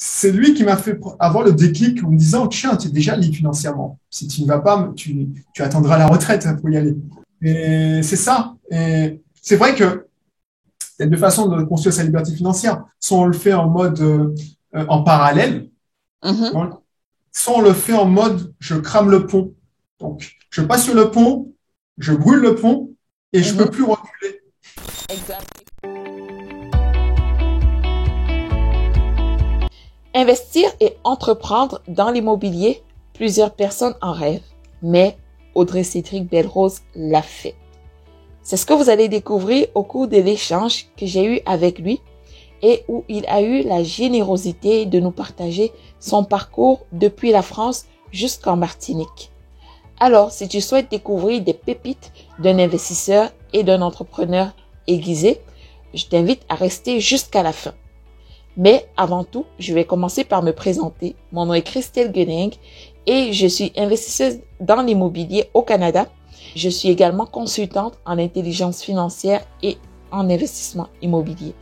c'est lui qui m'a fait avoir le déclic en me disant, tiens, tu es déjà libre financièrement. Si tu ne vas pas, tu attendras la retraite pour y aller. Et c'est ça. Et c'est vrai que il y a deux façons de construire sa liberté financière. Soit on le fait en mode en parallèle, Mhm, soit on le fait en mode je crame le pont. Donc, je passe sur le pont, je brûle le pont et je peux mhm. plus reculer. Exact. Investir et entreprendre dans l'immobilier, plusieurs personnes en rêvent, mais Audrey Cédric Belrose l'a fait. C'est ce que vous allez découvrir au cours de l'échange que j'ai eu avec lui et où il a eu la générosité de nous partager son parcours depuis la France jusqu'en Martinique. Alors, si tu souhaites découvrir des pépites d'un investisseur et d'un entrepreneur aiguisé, je t'invite à rester jusqu'à la fin. Mais avant tout, je vais commencer par me présenter. Mon nom est Christelle Guening et je suis investisseuse dans l'immobilier au Canada. Je suis également consultante en intelligence financière et en investissement immobilier.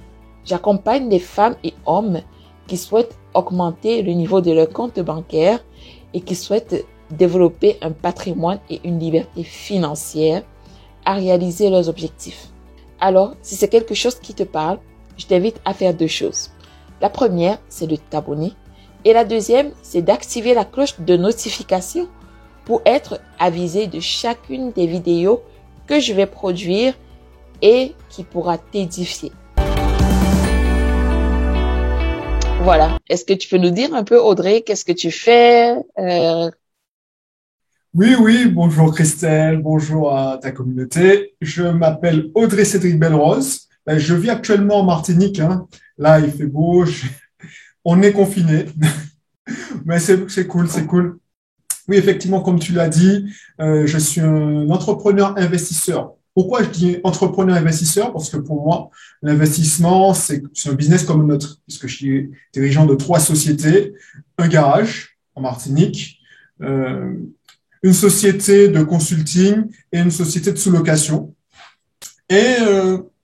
J'accompagne les femmes et hommes qui souhaitent augmenter le niveau de leur compte bancaire et qui souhaitent développer un patrimoine et une liberté financière à réaliser leurs objectifs. Alors, si c'est quelque chose qui te parle, je t'invite à faire deux choses. La première, c'est de t'abonner. Et la deuxième, c'est d'activer la cloche de notification pour être avisé de chacune des vidéos que je vais produire et qui pourra t'édifier. Voilà. Est-ce que tu peux nous dire un peu, Audrey, qu'est-ce que tu fais? Oui, oui, bonjour Christelle, bonjour à ta communauté. Je m'appelle Audrey Cédric Belrose. Je vis actuellement en Martinique, hein. Là, il fait beau, on est confiné, mais c'est cool, c'est cool. Oui, effectivement, comme tu l'as dit, je suis un entrepreneur investisseur. Pourquoi je dis entrepreneur investisseur? Parce que pour moi, l'investissement, c'est un business comme le nôtre, puisque je suis dirigeant de trois sociétés, un garage en Martinique, euh, une société de consulting et une société de sous-location. Et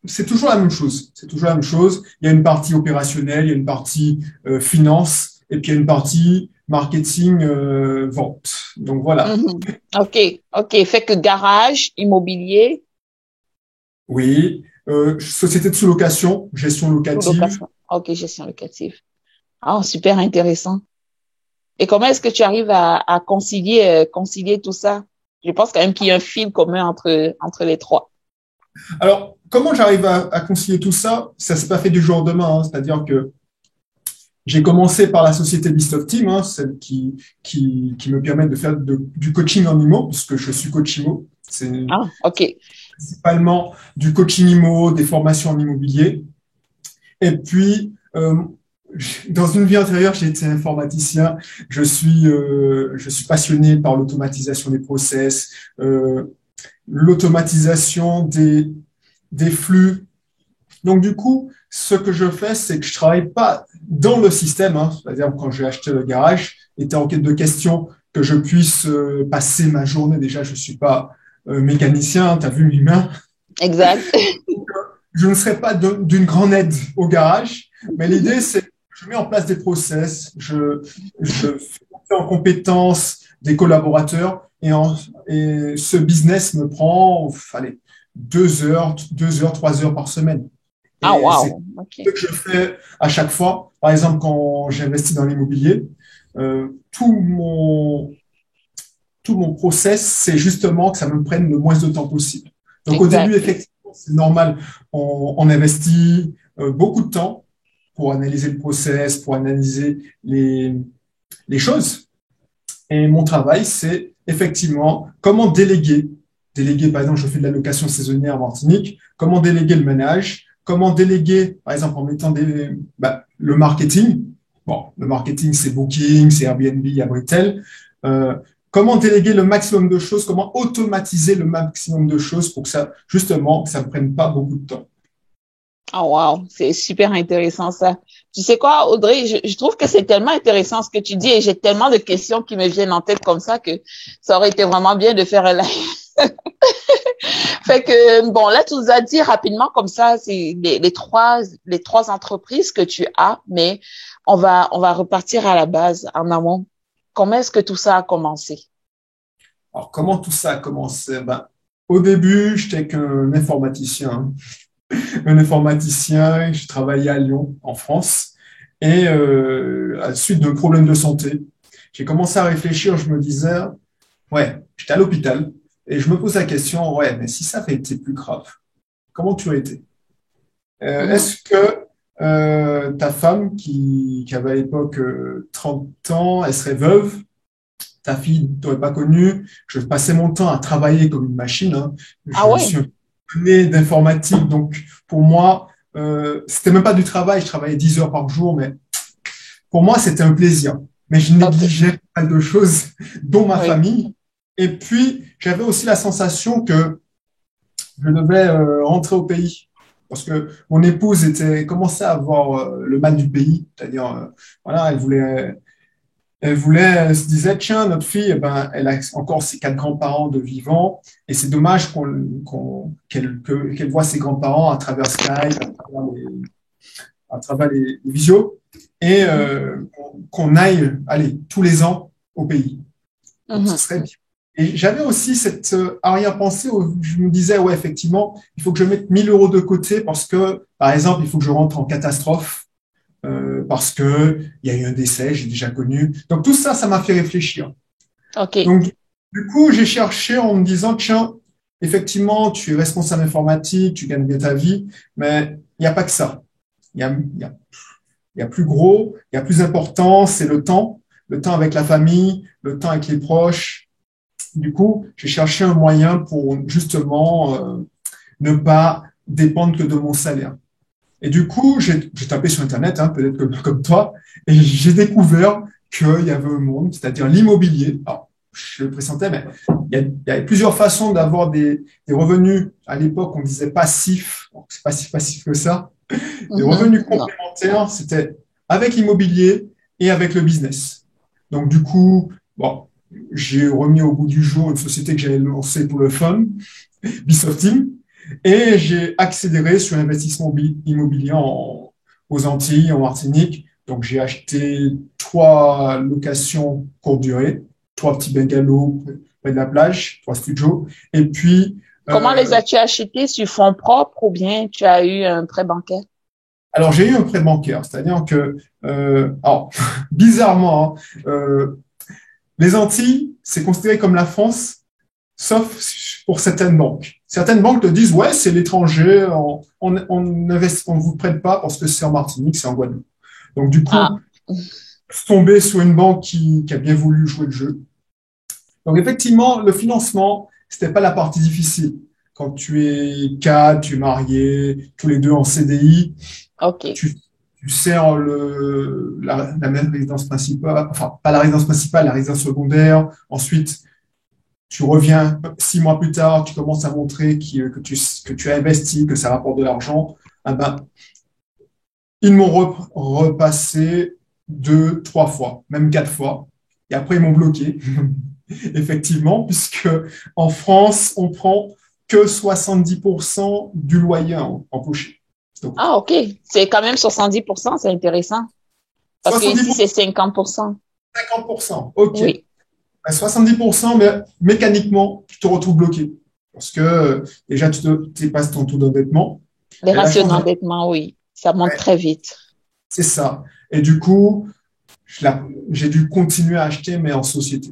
c'est toujours la même chose. C'est toujours la même chose. Il y a une partie opérationnelle, il y a une partie finance, et puis il y a une partie marketing, vente. Donc voilà. Mhm. OK, OK. Fait que garage, immobilier, Oui. Société de sous-location, gestion locative. sous-location. OK, gestion locative. Ah, super intéressant. Et comment est-ce que tu arrives à concilier tout ça? Je pense quand même qu'il y a un fil commun entre les trois. Alors, comment j'arrive à concilier tout ça? Ça s'est pas fait du jour au demain, hein. C'est-à-dire que j'ai commencé par la société Beast of Team, hein, celle qui me permet de faire du coaching en IMO, puisque je suis coach IMO. C'est Ah, OK. principalement du coaching IMO, des formations en immobilier. Et puis, dans une vie antérieure, j'ai été informaticien. Je suis passionné par l'automatisation des process, l'automatisation des flux. Donc, du coup, ce que je fais, c'est que je travaille pas dans le système, hein. C'est-à-dire, quand j'ai acheté le garage, il était en quête de questions que je puisse passer ma journée. Déjà, je suis pas mécanicien, tu as vu mes mains. Exact. Je ne serai pas d'une grande aide au garage, mais l'idée, c'est que je mets en place des process, je fais monter en compétence des collaborateurs et ce business me prend, allez, 2 heures, 2 heures, 3 heures par semaine. Ah, Et c'est wow. OK. ce que je fais à chaque fois. Par exemple, quand j'investis dans l'immobilier, euh, tout mon, tout mon process, c'est justement que ça me prenne le moins de temps possible. Donc, au début, Exact. effectivement, c'est normal. On investit beaucoup de temps pour analyser le process, pour analyser les choses. Et mon travail, c'est effectivement comment déléguer. Déléguer, par exemple, je fais de la location saisonnière en Martinique. Comment déléguer le ménage? Comment déléguer, par exemple, en mettant le marketing. Bon, le marketing, c'est Booking, c'est Airbnb, Abritel. Euh, comment déléguer le maximum de choses? Comment automatiser le maximum de choses pour que ça, justement, ça ne prenne pas beaucoup de temps? Ah, wow. C'est super intéressant, ça. Tu sais quoi, Audrey? Je trouve que c'est tellement intéressant ce que tu dis et j'ai tellement de questions qui me viennent en tête comme ça que ça aurait été vraiment bien de faire un live. Fait que, bon, là, tu nous as dit rapidement comme ça, c'est les trois entreprises que tu as, mais on va repartir à la base, en amont. Comment est-ce que tout ça a commencé? Alors, comment tout ça a commencé? Ben, au début, j'étais qu'un informaticien, hein. Un informaticien, je travaillais à Lyon, en France. Et à la suite d'un problème de santé, j'ai commencé à réfléchir, je me disais, ouais, j'étais à l'hôpital et je me pose la question, ouais, mais si ça avait été plus grave, comment tu aurais été? Mhm. Est-ce que ta femme, qui avait à l'époque 30 ans, elle serait veuve, ta fille ne t'aurait pas connu, je passais mon temps à travailler comme une machine, hein. Ah Je ouais, suis un passionné d'informatique, donc pour moi, c'était même pas du travail, je travaillais 10 heures par jour, mais pour moi, c'était un plaisir. Mais je ok, négligeais pas mal de choses, dont ma oui. famille. Et puis, j'avais aussi la sensation que je devais rentrer au pays. Parce que mon épouse commençait à avoir le mal du pays. C'est-à-dire, voilà, elle se disait, tiens, notre fille, eh ben, elle a encore ses quatre grands-parents de vivants. Et c'est dommage qu'elle voit ses grands-parents à travers Skype, à travers les visios, et Mhm. qu'on aille, allez, tous les ans au pays. Donc, ce Mhm. serait bien. Et j'avais aussi cette arrière-pensée où je me disais, ouais, effectivement, il faut que je mette 1 000 € de côté parce que, par exemple, il faut que je rentre en catastrophe, parce que il y a eu un décès, j'ai déjà connu. Donc, tout ça, ça m'a fait réfléchir. Ok. Donc, du coup, j'ai cherché en me disant, tiens, effectivement, tu es responsable informatique, tu gagnes bien ta vie, mais il n'y a pas que ça. Il y a plus gros, il y a plus important, c'est le temps avec la famille, le temps avec les proches. Du coup, j'ai cherché un moyen pour justement ne pas dépendre que de mon salaire. Et du coup, j'ai tapé sur Internet, hein, peut-être comme toi, et j'ai découvert qu'il y avait un monde, c'est-à-dire l'immobilier. Alors, je le pressentais, mais il y avait plusieurs façons d'avoir des revenus. À l'époque, on disait passifs. Bon, c'est pas si passif que ça. Les Mhm. revenus Non. complémentaires, c'était avec l'immobilier et avec le business. Donc, du coup, bon, j'ai remis au bout du jour une société que j'avais lancée pour le fun, Bisofting, et j'ai accéléré sur l'investissement immobilier aux Antilles, en Martinique. Donc, j'ai acheté 3 locations courte durée, 3 petits bungalows près de la plage, 3 studios. Et puis, Comment les euh, as-tu achetés sur fonds propres ou bien tu as eu un prêt bancaire? alors, j'ai eu un prêt bancaire, c'est-à-dire que, alors, bizarrement, hein, les Antilles, c'est considéré comme la France, sauf pour certaines banques. Certaines banques te disent, ouais, c'est l'étranger, on vous prête pas parce que c'est en Martinique, c'est en Guadeloupe. Donc, du coup, Ah, tomber sur une banque qui a bien voulu jouer le jeu. Donc, effectivement, le financement, c'était pas la partie difficile. Quand tu es cadre, tu es marié, tous les deux en CDI, ok. tu, tu sers la même résidence principale, enfin, pas la résidence principale, la résidence secondaire. Ensuite, tu reviens 6 mois plus tard, tu commences à montrer que tu as investi, que ça rapporte de l'argent. Ah ben, ils m'ont repassé 2, 3 fois, même 4 fois. Et après, ils m'ont bloqué, effectivement, puisque en France, on prend que 70% du loyer empoché. Donc, Ah, ok. C'est quand même 70%, c'est intéressant. Parce que ici, 70%, c'est 50%. 50%, OK. Oui. À 70%, mais mécaniquement, tu te retrouves bloqué. Parce que déjà, tu dépasses ton taux d'endettement. Les Et la ratios chance d'endettement, oui. Ça monte d'après, très vite. c'est ça. Et du coup, j'ai dû continuer à acheter, mais en société.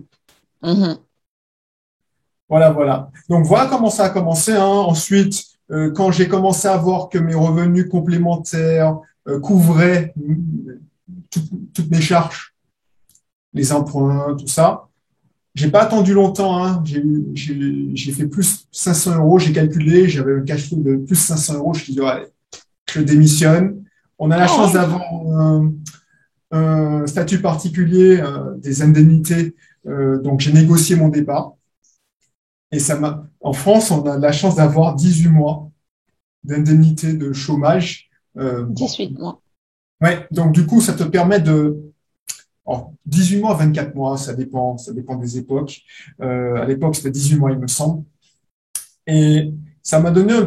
Mhm. Voilà, voilà. Donc, voilà comment ça a commencé, hein. Ensuite, quand j'ai commencé à voir que mes revenus complémentaires couvraient tout- toutes mes charges, les emprunts, tout ça, j'ai pas attendu longtemps, hein. J'ai fait plus 500 €. J'ai calculé, j'avais un cash flow de plus 500 €. Je me suis dit, ouais, je démissionne. On a la Ah chance ouais. d'avoir un statut particulier, des indemnités. Donc, j'ai négocié mon départ. Et en France, on a la chance d'avoir 18 mois d'indemnité de chômage. Bon, 18 mois. ouais, donc du coup, ça te permet oh, 18 mois, 24 mois, ça dépend des époques. À l'époque, c'était 18 mois, il me semble. Et ça m'a donné une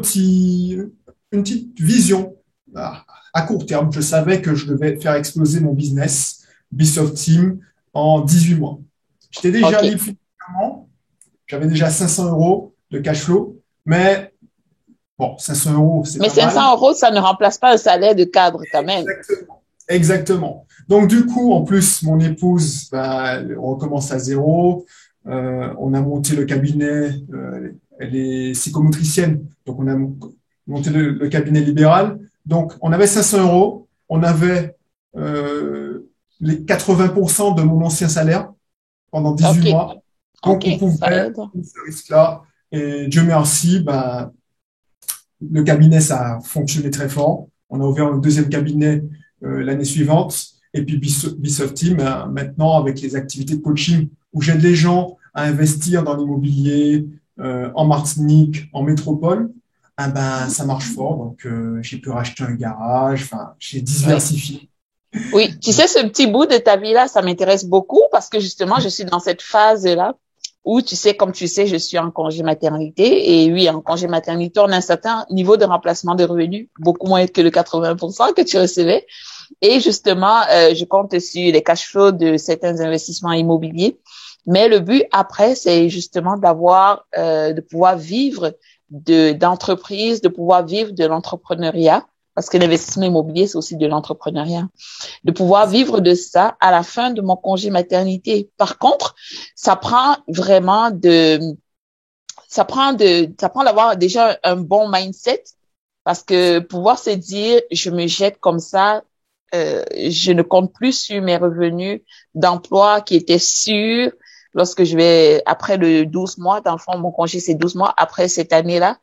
petite vision à court terme. Je savais que je devais faire exploser mon business, Ubisoft Team, en 18 mois. J'étais déjà OK. libre financièrement. J'avais déjà 500 euros de cash flow. Mais bon, 500 euros, c'est Mais pas 500 mal. euros, ça ne remplace pas un salaire de cadre quand même. Exactement. Exactement. Donc, du coup, en plus, mon épouse, bah, on recommence à zéro. On a monté le cabinet, elle est psychomotricienne, donc on a monté le cabinet libéral. Donc, on avait 500 euros, on avait les 80% de mon ancien salaire pendant 18 OK. mois. Donc, on OK. Ça pouvait aide. prendre ce risque-là. Et Dieu merci, bah, le cabinet, ça a fonctionné très fort. On a ouvert un deuxième cabinet l'année suivante. Et puis Ubisoft Team, maintenant, avec les activités de coaching, où j'aide les gens à investir dans l'immobilier, en Martinique, en métropole, ah ben, ça marche fort. Donc, j'ai pu racheter un garage. Enfin, j'ai Oui. diversifié. Oui, tu sais, ce petit bout de ta vie-là, ça m'intéresse beaucoup parce que justement, je suis dans cette phase-là où, tu sais, comme tu sais, je suis en congé maternité. Et oui, en congé maternité, on a un certain niveau de remplacement de revenus, beaucoup moins que le 80% que tu recevais. Et justement, je compte sur les cash flows de certains investissements immobiliers. Mais le but après, c'est justement de pouvoir vivre d'entreprise, de pouvoir vivre de l'entrepreneuriat. Parce que l'investissement immobilier, c'est aussi de l'entrepreneuriat, de pouvoir vivre de ça à la fin de mon congé maternité. Par contre, ça prend vraiment ça prend d'avoir déjà un bon mindset parce que pouvoir se dire, je me jette comme ça, je ne compte plus sur mes revenus d'emploi qui étaient sûrs lorsque je vais, après le 12 mois, dans le fond, mon congé, c'est 12 mois après cette année-là.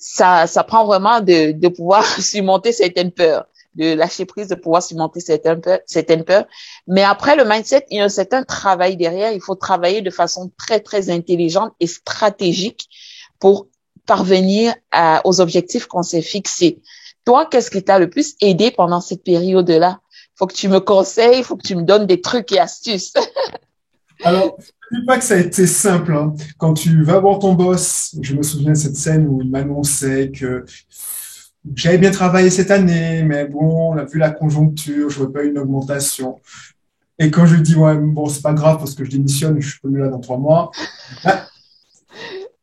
Ça prend vraiment de pouvoir surmonter certaines peurs, de lâcher prise, de pouvoir surmonter certaines peurs. Mais après le mindset, il y a un certain travail derrière. Il faut travailler de façon très, très intelligente et stratégique pour parvenir aux objectifs qu'on s'est fixés. Toi, qu'est-ce qui t'a le plus aidé pendant cette période-là? Faut que tu me conseilles, faut que tu me donnes des trucs et astuces. Alors, je ne dis pas que ça a été simple, hein. Quand tu vas voir ton boss, je me souviens de cette scène où il m'annonçait que j'avais bien travaillé cette année, mais bon, on a vu la conjoncture, je ne veux pas une augmentation. Et quand je lui dis, ouais, bon, c'est pas grave parce que je démissionne, je suis plus là dans 3 mois, bah,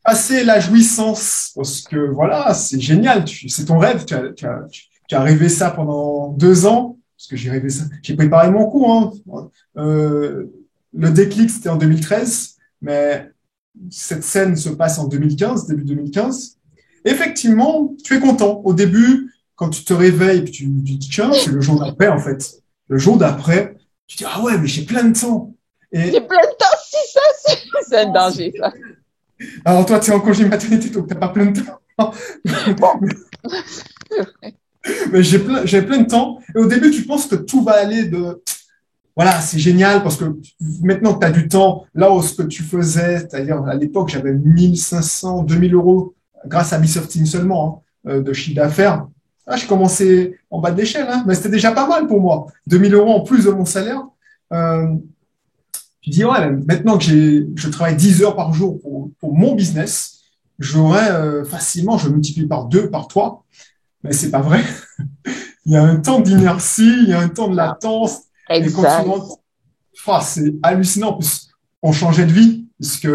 passer la jouissance, parce que voilà, c'est génial, c'est ton rêve, tu as rêvé ça pendant 2 ans, parce que j'ai rêvé ça, j'ai préparé mon coup, hein. Euh, le déclic, c'était en 2013, mais cette scène se passe en 2015, début 2015. Effectivement, tu es content. Au début, quand tu te réveilles, puis tu dis, tiens, c'est le jour d'après, en fait. Le jour d'après, tu dis, ah ouais, mais j'ai plein de temps. J'ai Et plein de temps, si ça, c'est un danger, ça. alors, toi, tu es en congé maternité, donc tu n'as pas plein de temps. Bon. Mais j'ai plein de temps. Et au début, tu penses que tout va aller de, voilà, c'est génial parce que maintenant que tu as du temps, là où ce que tu faisais, c'est-à-dire à l'époque, j'avais 1500, 2000 euros grâce à Ubisoft Team seulement, hein, de chiffre d'affaires. Ah, je commençais en bas de l'échelle, hein, mais c'était déjà pas mal pour moi. 2000 euros en plus de mon salaire. Euh, tu dis, ouais, maintenant que je travaille 10 heures par jour pour mon business, j'aurais facilement, je multiplie par 2, par 3, mais c'est pas vrai. Il y a un temps d'inertie, il y a un temps de latence, et quand tu Exact. rentres, ah, c'est hallucinant. En plus, on changeait de vie, puisque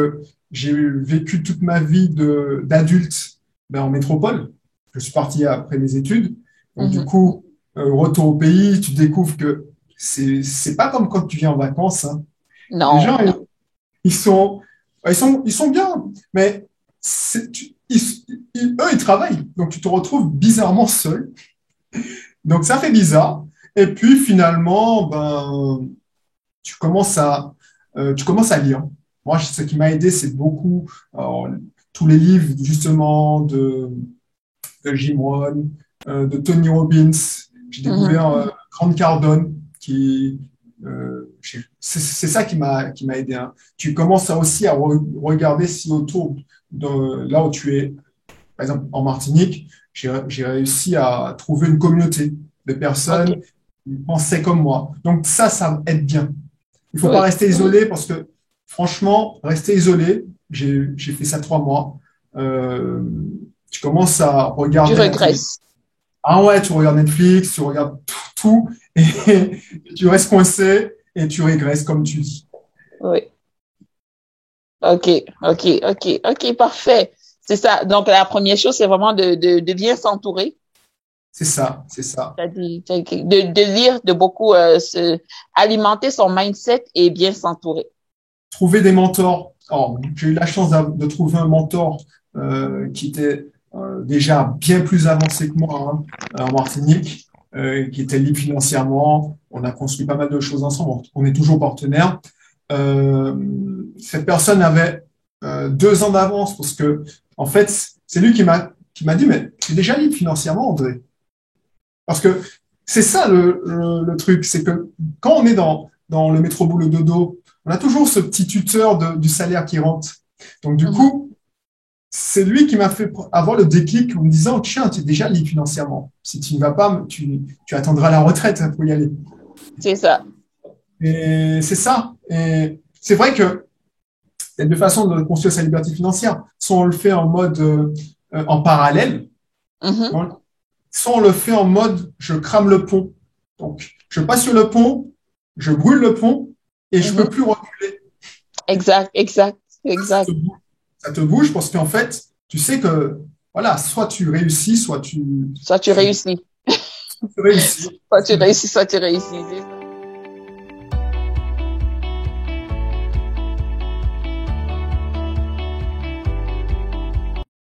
j'ai vécu toute ma vie d'adulte en métropole. Je suis parti après mes études. Donc, du Mhm. coup, retour au pays, tu découvres que c'est pas comme quand tu viens en vacances, hein. Les Non, gens, non. ils sont bien, mais eux, ils travaillent. Donc, tu te retrouves bizarrement seul. Donc, ça fait bizarre. Et puis, finalement, ben, tu commences à lire. Moi, ce qui m'a aidé, c'est beaucoup alors, tous les livres, justement, de Jim Rohn, de Tony Robbins. J'ai Mhm. découvert Grant Cardone, c'est ça qui m'a aidé, hein. Tu commences aussi à regarder si autour de là où tu es, par exemple en Martinique, j'ai réussi à trouver une communauté de personnes OK. qui pensaient comme moi. Donc ça aide bien. Il ne faut pas Oui. rester isolé parce que, franchement, rester isolé, j'ai fait ça 3 mois. euh, tu commences à Tu regarder la télé. regresses. Ah ouais, tu regardes Netflix, tu regardes tout, et tu restes coincé et tu régresses, comme tu dis. Oui. OK, OK, OK, OK, parfait. C'est ça. Donc, la première chose, c'est vraiment de bien s'entourer. C'est ça, c'est ça. De lire, de beaucoup alimenter son mindset et bien s'entourer. Trouver des mentors. Alors, j'ai eu la chance de trouver un mentor qui était déjà bien plus avancé que moi, hein, en Martinique, qui était libre financièrement. On a construit pas mal de choses ensemble. On est toujours partenaires. Euh, Cette personne avait 2 ans d'avance parce que, en fait, c'est lui qui m'a dit, mais tu es déjà libre financièrement, André. Parce que c'est ça le truc, c'est que quand on est dans le métro boulot dodo, on a toujours ce petit tuteur du salaire qui rentre. Donc du Mhm. coup, c'est lui qui m'a fait avoir le déclic en me disant, tiens, tu es déjà libre financièrement. Si tu ne vas pas, tu attendras la retraite pour y aller. C'est ça. Et c'est ça. Et c'est vrai que il y a deux façons de construire sa liberté financière. Soit on le fait en mode en parallèle, Mhm, soit on le fait en mode je crame le pont. Donc, je passe sur le pont, je brûle le pont et je peux mhm. plus reculer. Exact, exact, Ça exact. te bouge, ça te bouge parce qu'en fait, tu sais que voilà, soit tu réussis, Soit tu tu, réussis. tu réussis. Soit tu réussis, soit tu réussis.